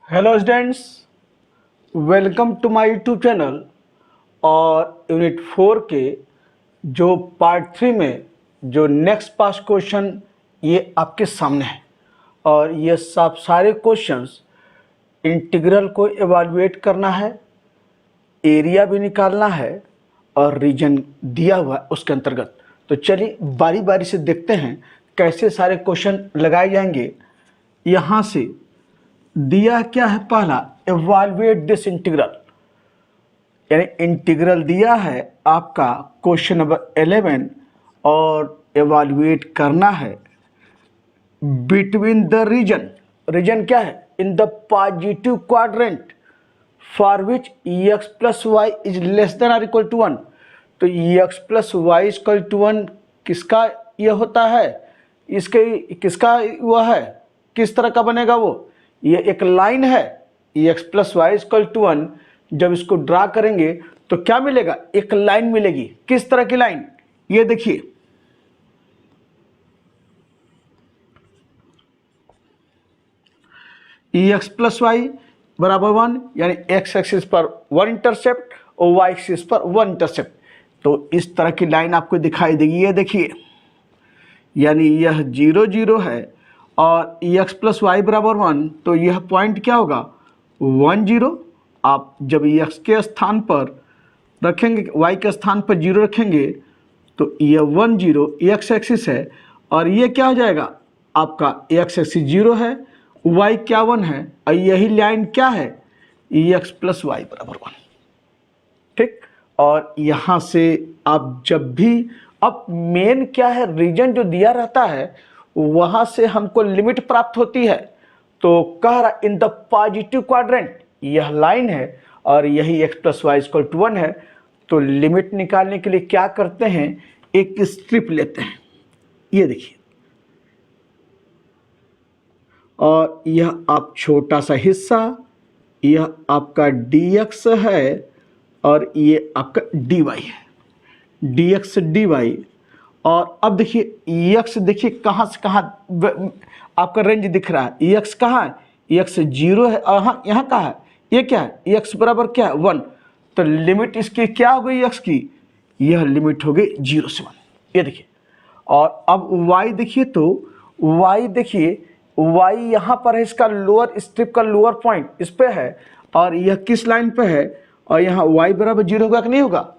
Hello students, welcome to my YouTube channel. और unit 4 के जो पार्ट 3 में जो नेक्स्ट पास क्वेश्चन ये आपके सामने है। और ये सब सारे क्वेश्चंस इंटीग्रल को एवालुएट करना है, एरिया भी निकालना है और रीजन दिया हुआ है उसके अंतर्गत। तो चलिए बारी बारी से देखते हैं कैसे सारे क्वेश्चन लगाए जाएंगे। यहाँ से दिया क्या है, पहला एवालुएट दिस इंटीग्रल, यानी इंटीग्रल दिया है आपका क्वेश्चन नंबर 11 और एवालुएट करना है बिटवीन द रीजन। रीजन क्या है? In the positive quadrant for which X plus Y is less than और इक्वल टू 1। तो X plus Y equal to 1 किसका यह होता है? इसके किसका वह है? किस तरह का बनेगा वो? ये एक लाइन है X plus Y equal to 1। जब इसको ड्रा करेंगे तो क्या मिलेगा? एक लाइन मिलेगी। किस तरह की लाइन? ये देखिए, एक्स प्लस वाई बराबर 1, यानी एक्स एक्सिस पर 1 इंटरसेप्ट और वाई एक्सिस पर 1 इंटरसेप्ट। तो इस तरह की लाइन आपको दिखाई देगी। ये देखिए, यानी यह 0 0 है और एक्स प्लस वाई बराबर 1, तो यह पॉइंट क्या होगा? 1 0। आप जब एक्स के स्थान पर रखेंगे, वाई के स्थान पर 0 रखेंगे तो यह 1 0 एक्स एक्सिस है और ये क्या हो जाएगा? आपका एक्स एक्सिस 0 है, वाई क्या 1 है और यही लाइन क्या है? एक्स प्लस वाई बराबर 1। ठीक। और यहाँ से आप जब भी, अब मेन क्या है, रीजन जो दिया रहता है वहाँ से हमको लिमिट प्राप्त होती है। तो कह रहा इन द पॉजिटिव क्वाड्रेंट, यह लाइन है और यही X plus Y equal to 1 है। तो लिमिट निकालने के लिए क्या करते हैं? एक स्ट्रिप लेते हैं, ये देखिए, और यह आप छोटा सा हिस्सा, यह आपका dx है और ये आपका dy है, dx dy। और अब देखिए x, देखिए कहाँ से कहाँ आपका रेंज दिख रहा है। x कहाँ है? x 0 है और हाँ यहाँ कहाँ है? ये क्या है? x बराबर क्या है? 1। तो लिमिट इसकी क्या हो गई x की? यह लिमिट हो गई 0 से 1। ये देखिए, और अब y देखिए, तो y देखिए, y यहाँ पर है, इसका लोअर स्ट्रिप का लोअर पॉइंट इस पे है और यह किस लाइन पे है? और यहाँ y बराबर 0 होगा कि नहीं होगा?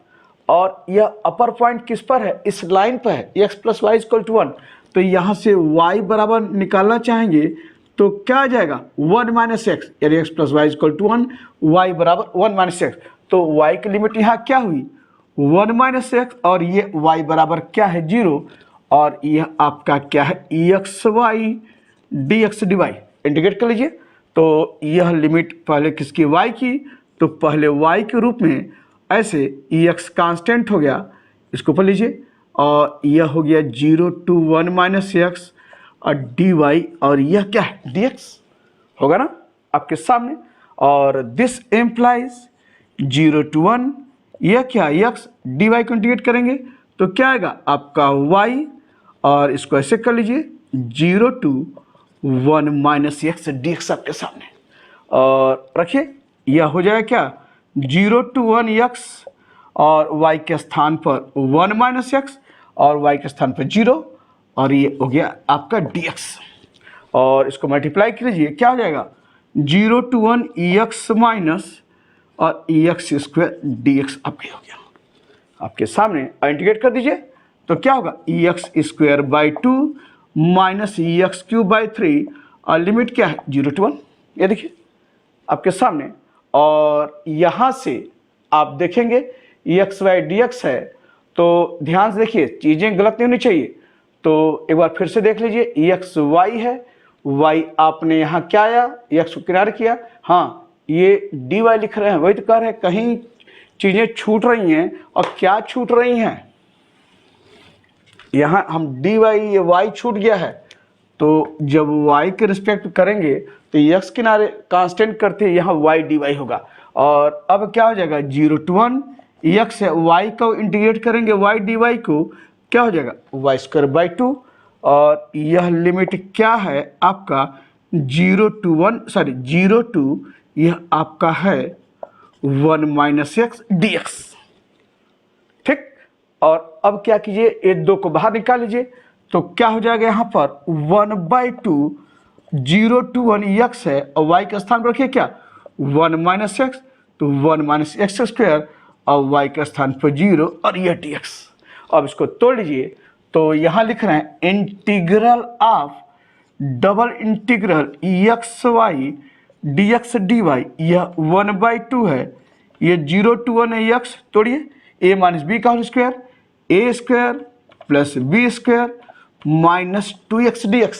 और यह अपर पॉइंट किस पर है? इस लाइन पर है, X plus Y equal to 1। तो यहाँ से y बराबर निकालना चाहेंगे तो क्या आ जाएगा? 1 माइनस एक्स, यानी X plus Y equal to 1, Y बराबर 1 माइनस एक्स। तो y की लिमिट यहाँ क्या हुई? 1 माइनस एक्स और ये y बराबर क्या है? 0। और यह आपका क्या है? X Y D x D Y integrate कर लीजिए। तो यह लिमिट पहले किसकी? y की। तो पहले y के रूप में ऐसे x कांस्टेंट हो गया, इसको पढ़ लीजिए, और यह हो गया 0 to 1 माइनस एक्स और डी वाई, और यह क्या है? dx होगा ना आपके सामने। और दिस एम्प्लाइज 0 to 1, यह क्या? x डी वाई को इंटीग्रेट करेंगे तो क्या आएगा? आपका y, और इसको ऐसे कर लीजिए 0 to 1 minus X D x आपके सामने। और रखिए, यह हो जाएगा क्या? 0 to 1 एक्स और y के स्थान पर 1 माइनस एक्स और y के स्थान पर 0, और ये हो गया आपका dx। और इसको मल्टीप्लाई कीजिए, क्या हो जाएगा? 0 to 1 एक्स माइनस और एक्स स्क्वायर dx आपके हो गया आपके सामने। इंटीग्रेट कर दीजिए तो क्या होगा? X square by 2 minus x cube by 3, और लिमिट क्या है? 0 to 1। ये देखिए आपके सामने। और यहाँ से आप देखेंगे एक्स वाई डी एक्स है, तो ध्यान से देखिए, चीज़ें गलत नहीं होनी चाहिए। तो एक बार फिर से देख लीजिए, एक्स वाई है, वाई आपने यहाँ क्या आया? एक्स को किनारे किया, हाँ ये डी वाई लिख रहे हैं, वही तो कह रहे हैं कहीं चीज़ें छूट रही हैं। और क्या छूट रही हैं? यहाँ हम डी वाई, ये वाई छूट गया है। तो जब y के रिस्पेक्ट करेंगे तो x किनारे कांस्टेंट करते हैं, यहाँ y dy होगा। और अब क्या हो जाएगा? 0 to 1 x है, y को इंटीग्रेट करेंगे y dy को, क्या हो जाएगा? y स्क्वायर बाई 2, और यह लिमिट क्या है आपका? 0 टू यह आपका है 1 माइनस एक्स डी एक्स। ठीक, और अब क्या कीजिए, ये 2 को बाहर निकाल लीजिए, तो क्या हो जाएगा यहाँ पर 1/2 0 to 1 एक्स है और वाई के स्थान पर रखिए क्या 1 माइनस एक्स, तो 1 माइनस एक्स स्क्वायर और वाई के स्थान पर 0 और यह डी एक्स। अब इसको तोड़ लीजिए, तो यहाँ लिख रहे हैं integral of double integral x Y D x D y, यह 1/2 है, ये 0 to 1 है एक्स, तोड़िए ए माइनस बी का whole square, a square plus b square minus 2x dx।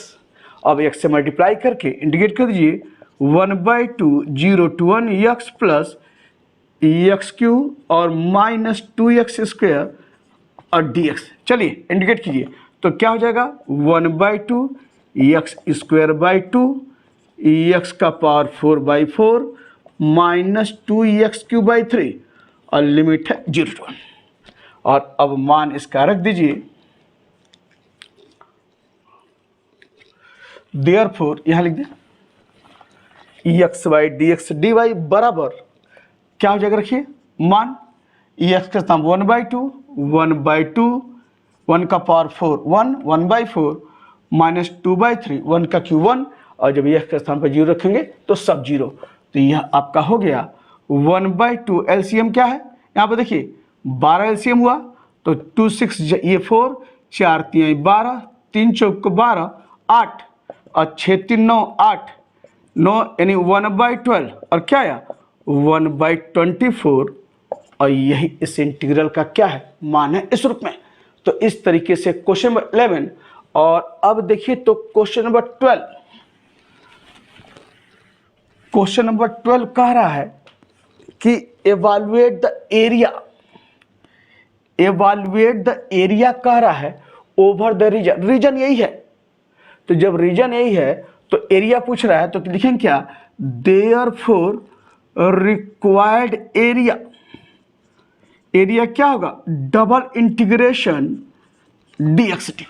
अब x से मल्टीप्लाई करके इंटीग्रेट कर दीजिए 1/2 0 to 1 x plus x cube और माइनस 2x स्क्वायर और dx। चलिए इंटीग्रेट कीजिए, तो क्या हो जाएगा 1/2 एक्स स्क्वायर बाई 2 एक्स का power 4/4 minus 2x Q by 3 और लिमिट है 0 to 1। और अब मान इसका रख दीजिए, देयरफॉर यहां लिख दें X Y D x D Y बराबर क्या हो जाएगा, रखिए मान एक्स का स्थान 1/2 1 का पावर 4 1/4 माइनस 2/3 1 का क्यू 1, और जब एक्स के स्थान पर 0 रखेंगे तो सब 0, तो यह आपका हो गया 1/2। एलसीएम क्या है यहाँ पर देखिए 12 एलसीएम हुआ, तो 2 6 ये 4 4 3 12 3 चौक 12 8 और 6 3 9 8 9 यानी 1/12 और क्या आया 1/24, और यही इस इंटीग्रल का क्या है मान है इस रूप में। तो इस तरीके से क्वेश्चन नंबर 11। और अब देखिए तो क्वेश्चन नंबर 12, क्वेश्चन नंबर 12 कह रहा है कि एवैल्यूएट द एरिया, एवैल्यूएट द एरिया कह रहा है ओवर द रीजन, रीजन यही है, तो जब रीजन यही है तो एरिया पूछ रहा है, तो लिखेंगे क्या देयरफॉर रिक्वायर्ड एरिया, एरिया क्या होगा डबल इंटीग्रेशन dx dy।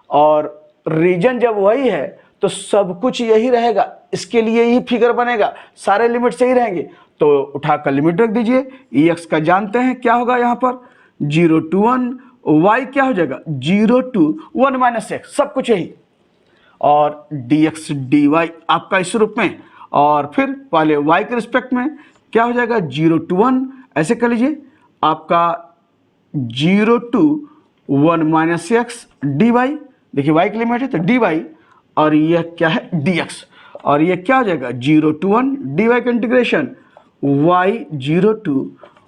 और रीजन जब वही है तो सब कुछ यही रहेगा, इसके लिए ही फिगर बनेगा, सारे लिमिट सही रहेंगे, तो उठाकर लिमिट रख दीजिए। एक्स का जानते हैं क्या होगा यहाँ पर 0 to 1, वाई क्या हो जाएगा 0 to 1 माइनस एक्स, सब कुछ यही, और dx dy आपका इस रूप में, और फिर पहले y के रिस्पेक्ट में क्या हो जाएगा 0 to 1, ऐसे कर लीजिए आपका 0 to 1 minus X D Y, देखिए y की लिमिट है तो dy, और यह क्या है dx, और यह क्या हो जाएगा 0 to 1 dy का integration y 0 to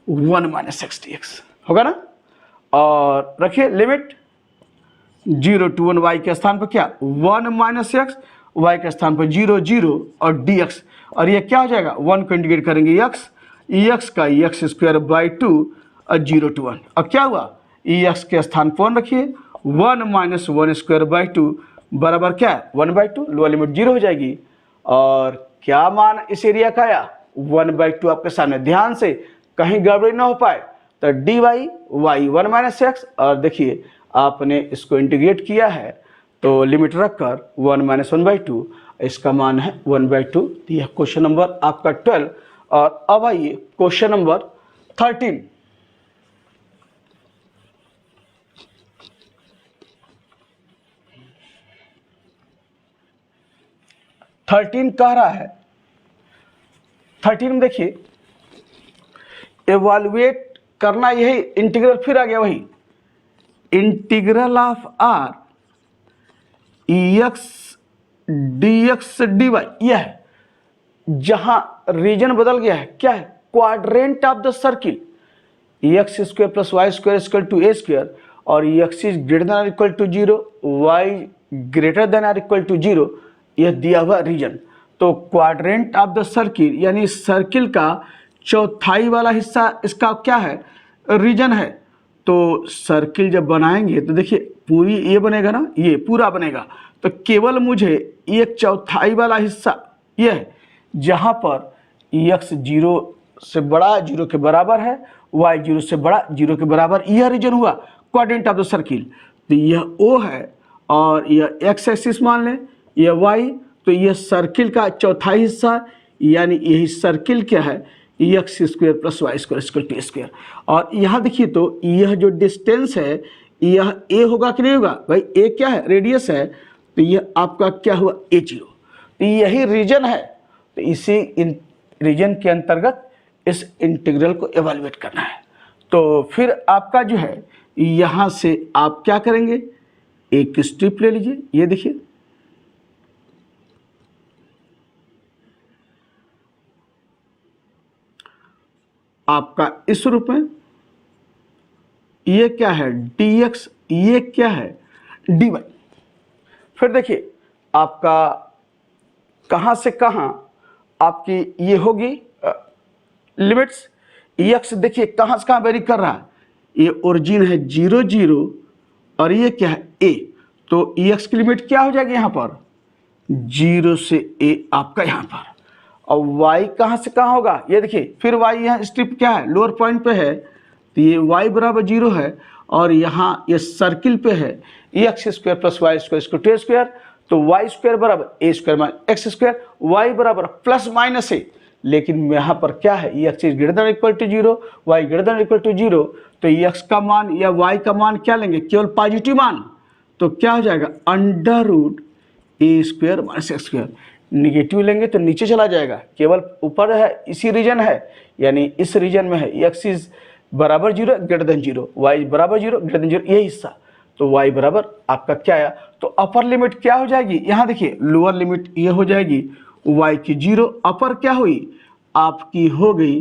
1 minus x dx होगा ना। और रखिए लिमिट 0 to 1 y के स्थान पर क्या 1 माइनस एक्स, वाई के स्थान पर 0 0 और dx, और ये क्या हो जाएगा 1 को इंटीग्रेट करेंगे x का एक्स स्क्वायर बाई 2 और 0 to 1, और क्या हुआ एक्स के स्थान पर 1 रखिए 1 माइनस 1 स्क्वायर बाई 2 बराबर क्या है 1/2, लोअर लिमिट 0 हो जाएगी। और क्या मान इस एरिया का आया 1/2 आपके सामने, ध्यान से कहीं गड़बड़ी ना हो पाए, तो dy y 1 माइनस एक्स, और देखिए आपने इसको इंटीग्रेट किया है तो लिमिट रखकर 1 माइनस 1/2, इसका मान है 1/2। तो यह क्वेश्चन नंबर आपका 12। और अब आइए क्वेश्चन नंबर 13। कह रहा है 13 में देखिए एवैल्यूएट करना, यही इंटीग्रल फिर आ गया वही integral of R X dx dy, यह है जहां रीजन बदल गया है, क्या है quadrant of the circle X square plus Y square equal to A square, और एक्स इज ग्रेटर देन और equal to 0, Y greater than और इक्वल टू 0, यह दिया हुआ रीजन। तो क्वाड्रेंट ऑफ द सर्किल यानी सर्किल का चौथाई वाला हिस्सा इसका क्या है रीजन है। तो सर्किल जब बनाएंगे तो देखिए पूरी ये बनेगा ना, ये पूरा बनेगा, तो केवल मुझे एक चौथाई वाला हिस्सा यह है जहां पर x 0 से बड़ा 0 के बराबर है, y 0 से बड़ा 0 के बराबर, यह रीजन हुआ क्वाड्रेंट ऑफ द सर्किल। तो यह O है और यह x एक्सिस मान लें, ये y, तो ये सर्किल का चौथा हिस्सा, यानी यही सर्किल क्या है, x square plus Y square equal to square. और यहाँ देखिए तो यह जो डिस्टेंस है यह ए होगा कि नहीं होगा भाई, ए क्या है, रेडियस है, तो यह आपका क्या हुआ a0। तो यही रीजन है, तो इसी रीजन के अंतर्गत इस इंटीग्रल को एवेलुएट करना है। तो फिर आपका जो है यहाँ से आप क्या करेंगे, एक स्ट्रिप ले लीजिए, ये देखिए आपका इस रूप में, ये क्या है dx, ये क्या है dy। फिर देखिए आपका कहाँ से कहाँ आपकी ये होगी लिमिट्स, x देखिए कहाँ से कहाँ वेरी कर रहा है, ये ओरिजिन है 0 0 और ये क्या है a, तो x की लिमिट क्या हो जाएगी यहाँ पर 0 से a आपका यहाँ पर। और y कहाँ से कहाँ होगा, ये देखिए फिर y यहाँ स्ट्रिप क्या है लोअर पॉइंट पे है, तो ये y बराबर 0 है और यहाँ ये सर्किल पे है x square plus Y square equal to square, तो वाई स्क्वायर बराबर a square minus x square, y बराबर प्लस माइनस ए, लेकिन यहाँ पर क्या है x is greater than equal to 0, Y greater than equal to 0, तो एक्स का मान या वाई का मान क्या लेंगे, केवल पॉजिटिव मान, तो क्या हो जाएगा under root a square minus x square. Negative लेंगे तो नीचे चला जाएगा, केवल ऊपर है इसी रीजन है, यानी इस रीजन में है एक्स इज बराबर 0 ग्रेटर देन 0, वाई बराबर 0 ग्रेटर देन 0, ये हिस्सा, तो y बराबर आपका क्या आया, तो अपर लिमिट क्या हो जाएगी, यहाँ देखिए लोअर लिमिट ये हो जाएगी y की 0, अपर क्या हुई आपकी हो गई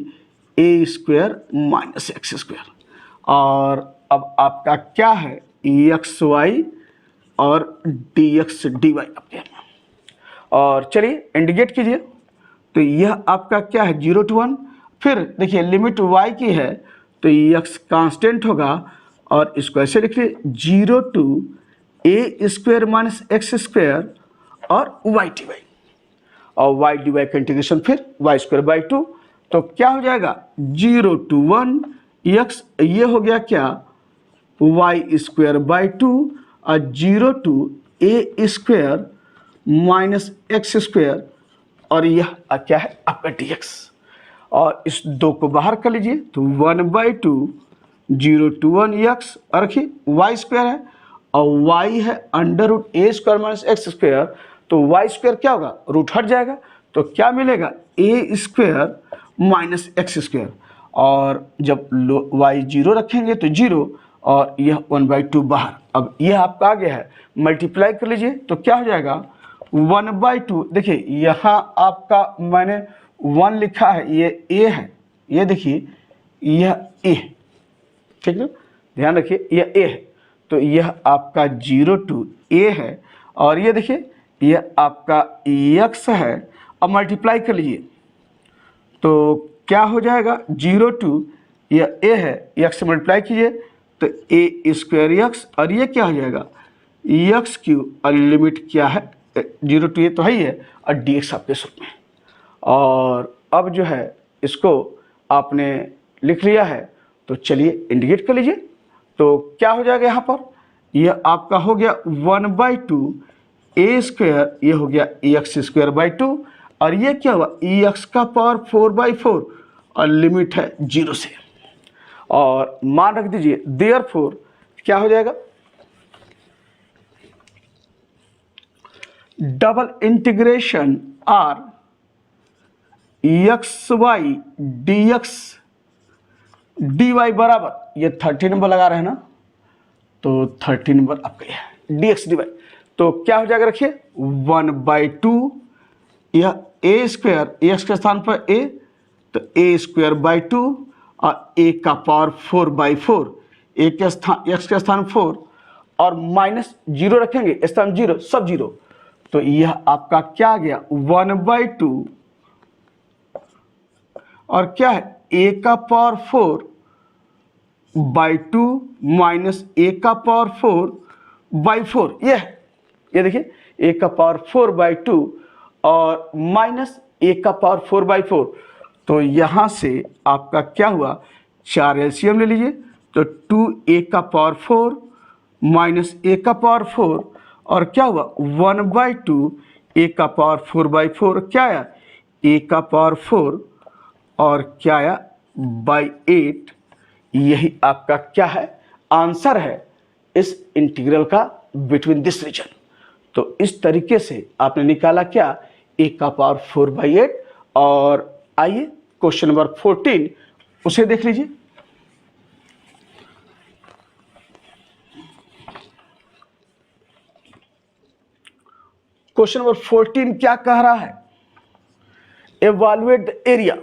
ए स्क्वायर माइनस एक्स स्क्वायर। और अब आपका क्या है एक्स वाई और डी एक्स डी वाई आपके, और चलिए इंडिकेट कीजिए, तो यह आपका क्या है 0 to 1। फिर देखिए लिमिट y की है तो x कांस्टेंट होगा और इसको ऐसे लिखिए 0 to a square minus x square और y dy, और y dy का इंटीग्रेशन फिर y स्क्वायर बाई 2, तो क्या हो जाएगा 0 to 1 x, ये हो गया क्या y स्क्वायर बाई 2 और 0 to a square minus x square, और यह क्या है आपका dx, और इस दो को बाहर कर लीजिए तो 1/2 0 to 1 x, और रखिए वाई स्क्वायर है और y है under root a square minus x square, तो वाई स्क्वायर क्या होगा रूट हट जाएगा, तो क्या मिलेगा ए स्क्वायर माइनस एक्स स्क्वायर, और जब y 0 रखेंगे तो 0 और यह 1/2 बाहर। अब यह आपका आ गया है, मल्टीप्लाई कर लीजिए तो क्या हो जाएगा 1/2, देखिए यहाँ आपका मैंने 1 लिखा है, ये a है, ये देखिए यह a, ठीक है ध्यान रखिए यह a है, तो यह आपका 0 to a है, और ये देखिए यह आपका x है। अब मल्टीप्लाई कर लीजिए तो क्या हो जाएगा 0 to यह a है, x से मल्टीप्लाई कीजिए तो a स्क्वायर x, और ये क्या हो जाएगा एक्स क्यू, और लिमिट क्या है 0 to a तो है ही है, और dx आपके सूत्र में। और अब जो है इसको आपने लिख लिया है, तो चलिए इंडिकेट कर लीजिए, तो क्या हो जाएगा यहाँ पर यह आपका हो गया 1/2 ए स्क्वायर, ये हो गया एक्स स्क्वायर बाई 2, और ये क्या हुआ एक्स का पावर 4/4, और लिमिट है 0 से, और मान रख दीजिए देयरफॉर क्या हो जाएगा double integration R X Y D x D Y बराबर, ये 30 नंबर लगा रहे हैं ना, तो 30 नंबर आपका यह डी एक्स डी वाई, तो क्या हो जाएगा रखिए 1/2 यह ए स्क्वायर, एक्स के स्थान पर ए, तो ए स्क्वायर बाई 2 और ए का पावर 4/4, ए के स्थान एक्स के स्थान 4 और माइनस 0 रखेंगे स्थान 0 सब 0, तो यह आपका क्या आ गया 1/2 और क्या है a का पावर 4/2 माइनस a का पावर 4/4, ये देखिए a का पावर 4/2 और माइनस a का पावर 4/4, तो यहाँ से आपका क्या हुआ 4 एलसीएम ले लीजिए, तो 2a का पावर 4 माइनस a का पावर 4 और क्या हुआ 1/2 a का पावर 4/4 क्या आया a का पावर 4 और क्या आया बाई 8। यही आपका क्या है आंसर है इस इंटीग्रल का बिटवीन दिस रीजन। तो इस तरीके से आपने निकाला क्या a का पावर 4/8। और आइए क्वेश्चन नंबर 14 उसे देख लीजिए। क्वेश्चन नंबर 14 क्या कह रहा है evaluate the area,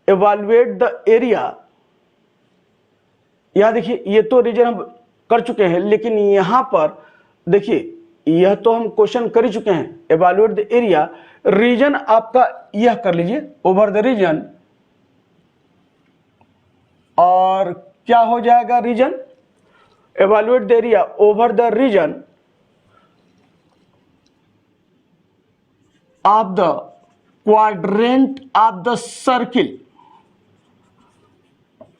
evaluate the area। यहां देखिए ये तो रीजन हम कर चुके हैं, लेकिन यहां पर देखिए यह तो हम क्वेश्चन कर ही चुके हैं evaluate the area। रीजन आपका यह कर लीजिए ओवर द रीजन, और क्या हो जाएगा reason evaluate the area over the region of the quadrant of the circle,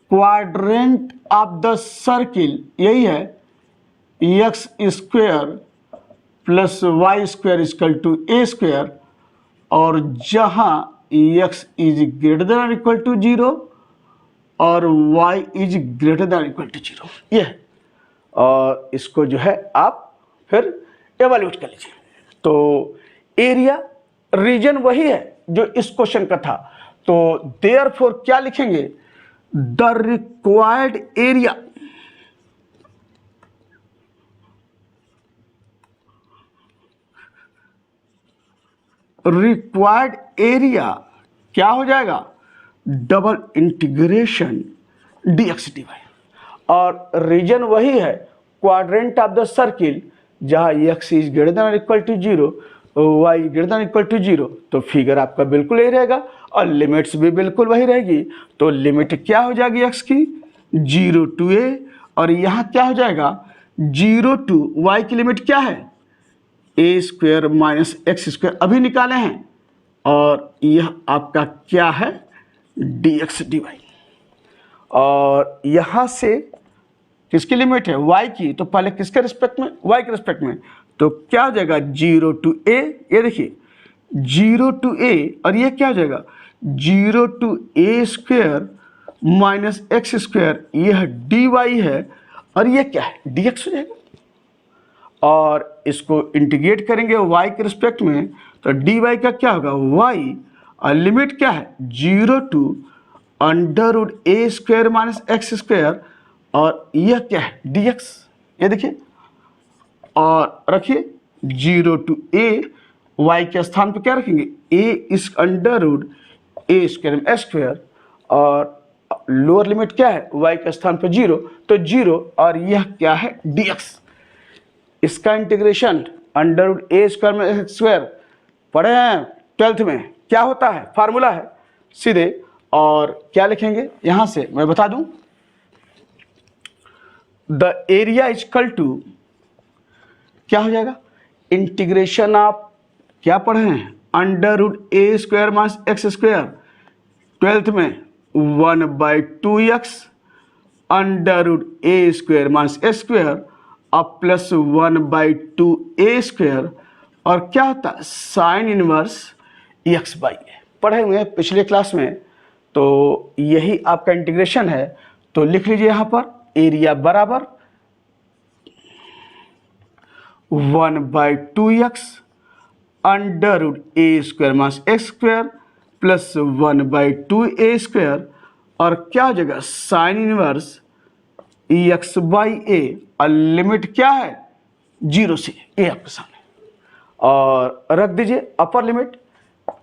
quadrant of the circle यही है x square plus Y square equal to A square, और जहां x is greater than equal to 0 और y is greater than equal to 0 ये है। और इसको जो है आप फिर एवेल्यूएट कर लीजिए। तो एरिया रीजन वही है जो इस क्वेश्चन का था, तो देयरफॉर क्या लिखेंगे the required area, required area क्या हो जाएगा डबल इंटीग्रेशन dx dy। और रीजन वही है क्वाड्रेंट ऑफ द सर्किल जहां x is greater than equal to 0 y greater than equal to 0। तो फिगर आपका बिल्कुल यही रहेगा और लिमिट्स भी बिल्कुल वही रहेगी। तो लिमिट क्या हो जाएगी x की 0 to a, और यहाँ क्या हो जाएगा 0 to y की लिमिट क्या है a square minus x square अभी निकाले हैं, और यह आपका क्या है dx dy। और यहाँ से किसकी लिमिट है y की, तो पहले किसके रिस्पेक्ट में y के रिस्पेक्ट में, तो क्या हो जाएगा 0 to a, ये देखिए 0 to a, और ये क्या हो जाएगा 0 to a square minus x square, यह dy है, और ये क्या है dx हो जाएगा। और इसको इंटीग्रेट करेंगे y के रिस्पेक्ट में, तो dy का क्या होगा y, और लिमिट क्या है 0 to under root a square minus x square, और यह क्या है dx, ये देखिए, और रखिए 0 to a, y के स्थान पर क्या रखेंगे a इस अंडर रूट ए स्क्वायर में एक्स स्क्वायर, और लोअर लिमिट क्या है y के स्थान पर 0, तो 0, और यह क्या है dx। इसका integration under root a square में एक्स स्क्वायर पढ़े हैं 12th में, क्या होता है फार्मूला है सीधे। और क्या लिखेंगे यहां से मैं बता दूं द एरिया इक्वल टू क्या हो जाएगा इंटीग्रेशन ऑफ क्या पढ़े हैं under root a square minus x square 12th में 1/2x under root a square minus x square अब प्लस 1/2a स्क्वायर, और क्या होता है sine inverse x by a, पढ़े हुए हैं पिछले क्लास में। तो यही आपका इंटीग्रेशन है। तो लिख लीजिए यहाँ पर एरिया बराबर 1/2x under root a square minus x square plus 1/2a square, और क्या हो जाएगा sine inverse x by a, और लिमिट क्या है 0 से ए आपके सामने, और रख दीजिए अपर लिमिट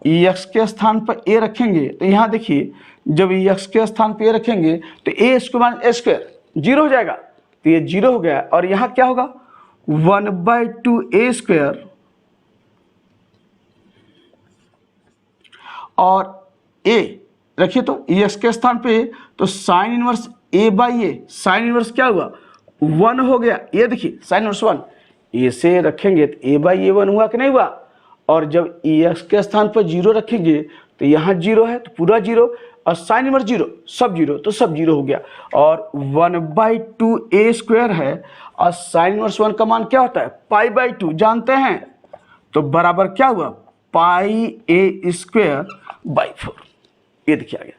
एक्स के स्थान पर ए रखेंगे, तो यहाँ देखिए जब एक्स के स्थान पर ए रखेंगे तो ए स्क्वायर माइनस ए स्क्वायर 0 हो जाएगा, तो ये 0 हो गया, और यहाँ क्या होगा 1/2a स्क्वायर, और ए रखिए तो एक्स के स्थान पे, तो sine inverse A by A, sine inverse क्या हुआ 1 हो गया, ये देखिए साइन इनवर्स 1, ए से रखेंगे तो ए बाई ए 1 हुआ कि नहीं हुआ, और जब एक्स के स्थान पर 0 रखेंगे तो यहाँ 0 है तो पूरा 0, और साइन इनवर्स 0, सब 0, तो सब 0 हो गया। और 1/2 a स्क्वायर है और साइन इनवर्स 1 का मान क्या होता है π/2 जानते हैं, तो बराबर क्या हुआ πa²/4। ये देखिए आ गया।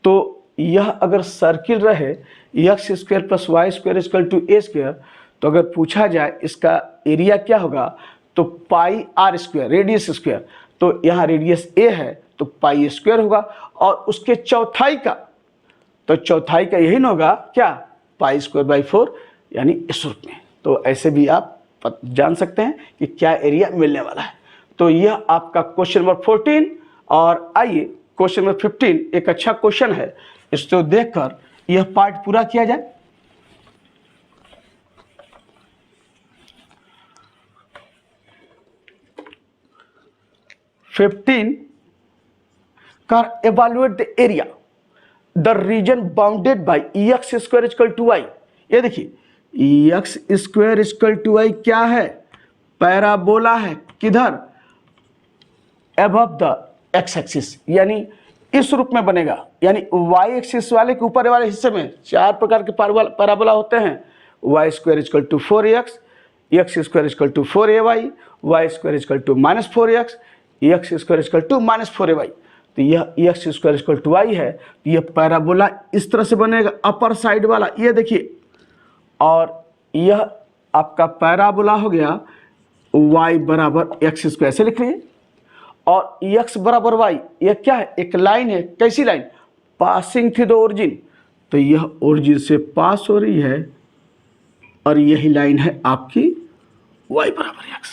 तो यह अगर सर्किल रहे x² + y² = a², तो अगर पूछा जाए इसका एरिया क्या होगा तो πr², रेडियस स्क्वायर, तो यहाँ रेडियस a है तो πa² होगा, और उसके चौथाई का, तो चौथाई का यही ना होगा क्या π²/4, यानी इस रूप में। तो ऐसे भी आप जान सकते हैं कि क्या एरिया मिलने वाला है। तो यह आपका क्वेश्चन नंबर 14। और आइए क्वेश्चन नंबर 15 एक अच्छा क्वेश्चन है, इसको देखकर यह पार्ट पूरा किया जाए। evaluate the area the region bounded by x² = y। ये देखिए x² = y क्या है, पैराबोला है, किधर अबव द x एक्सिस, यानी इस रूप में बनेगा, यानी y एक्सिस वाले के ऊपर वाले हिस्से में 4 प्रकार के पैराबोला होते हैं। y² = 4x, x² = 4ay, y² = -4x, x² = -4ay। तो यह x² = y है, तो यह पैराबोला इस तरह से बनेगा अपर साइड वाला, ये देखिए। और यह आपका पैराबोला हो गया y = x², ऐसे लिख लीजिए। और x = y, यह क्या है, एक लाइन है, कैसी line, passing through the origin, तो यह ओरिजिन से पास हो रही है, और यही लाइन है आपकी y = x।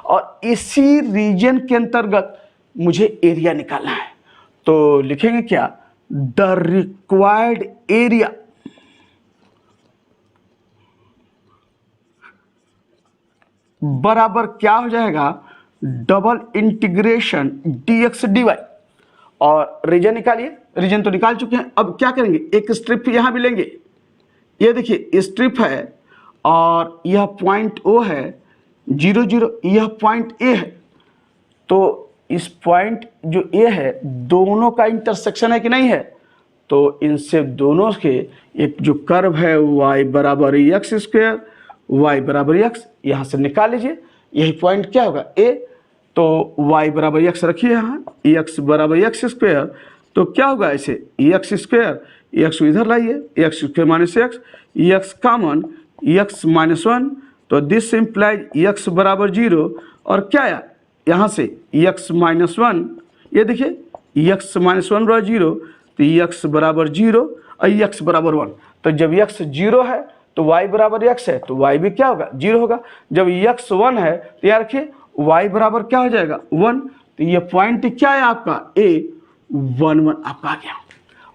और इसी रीजन के अंतर्गत मुझे एरिया निकालना है, तो लिखेंगे क्या, द रिक्वायर्ड एरिया बराबर क्या हो जाएगा, डबल इंटीग्रेशन dx dy। और रीजन निकालिए, रीजन तो निकाल चुके हैं। अब क्या करेंगे, एक स्ट्रिप यहां भी लेंगे, ये देखिए स्ट्रिप है और यह पॉइंट O है 0 0, यह पॉइंट A है, तो इस पॉइंट जो A है दोनों का इंटरसेक्शन है कि नहीं है, तो इनसे दोनों के एक जो कर्व है y = x², y = x, यहाँ से निकाल लीजिए, यही पॉइंट क्या होगा A। तो y = x रखिए, यहाँ x = x², तो क्या होगा ऐसे x², x इधर लाइए, x² - x, x common, x -1, तो दिस इम्प्लाइज x = 0, और क्या आया यहाँ से x -1, ये देखिए x -1 = 0, तो x = 0 और x = 1। तो जब x 0 है तो y = x है, तो y भी क्या होगा 0 होगा। जब x 1 है तो यार रखिए y बराबर क्या हो जाएगा 1, तो ये पॉइंट क्या है आपका A 1 1 आपका आ गया।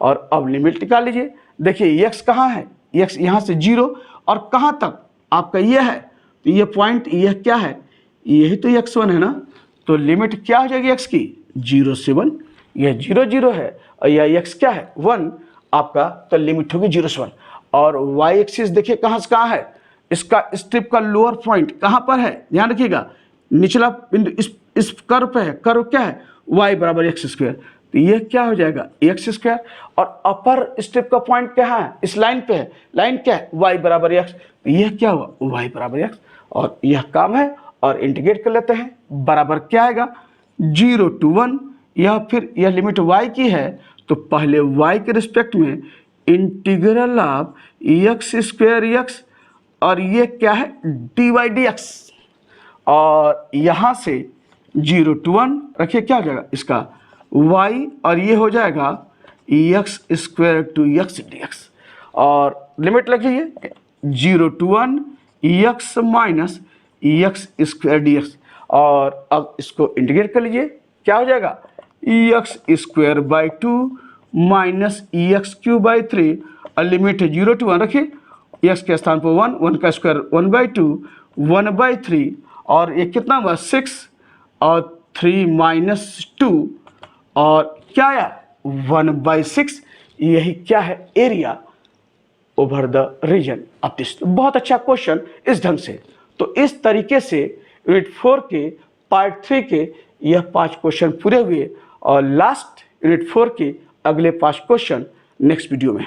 और अब लिमिट निकाल लीजिए, देखिए x कहाँ है, x यहाँ से 0 और कहाँ तक आपका ये है, तो ये पॉइंट यह क्या है, यही तो x1 है ना, तो लिमिट क्या हो जाएगी x की 0 से 1, यह 0 0 है और यह x क्या है 1 आपका, तो लिमिट होगी 0 से 1। और y एक्सिस देखिए कहाँ से कहाँ है, इसका स्ट्रिप का लोअर पॉइंट कहाँ पर है, ध्यान रखिएगा, निचला बिंदु इस कर्व पे है, कर्व क्या है y = x², तो ये क्या हो जाएगा x², और अपर स्ट्रिप का पॉइंट क्या है, इस लाइन पे है, लाइन क्या है y = x, तो यह क्या हुआ y = x। और यह काम है, और इंटीग्रेट कर लेते हैं, बराबर क्या आएगा 0 to 1, यह फिर यह लिमिट y की है, तो पहले y के रिस्पेक्ट में इंटीग्रल ऑफ x², और ये क्या है dy/dx, और यहाँ से 0 to 1 रखिए, क्या हो जाएगा इसका y, और ये हो जाएगा x² to x dx, और लिमिट लगिए 0 to 1 x minus x² dx, और अब इसको इंटीग्रेट कर लीजिए, क्या हो जाएगा x² माइनस x³ और लिमिट है 0 to 1 रखिए, x के स्थान पर 1, 1 का स्क्वायर 1/2, 1/3, और ये कितना हुआ 6 और 3 - 2, और क्या आया 1/6, यही क्या है area over the region of this. बहुत अच्छा क्वेश्चन इस ढंग से। तो इस तरीके से यूनिट 4 के पार्ट 3 के यह 5 क्वेश्चन पूरे हुए, और लास्ट यूनिट 4 के अगले 5 क्वेश्चन नेक्स्ट वीडियो में।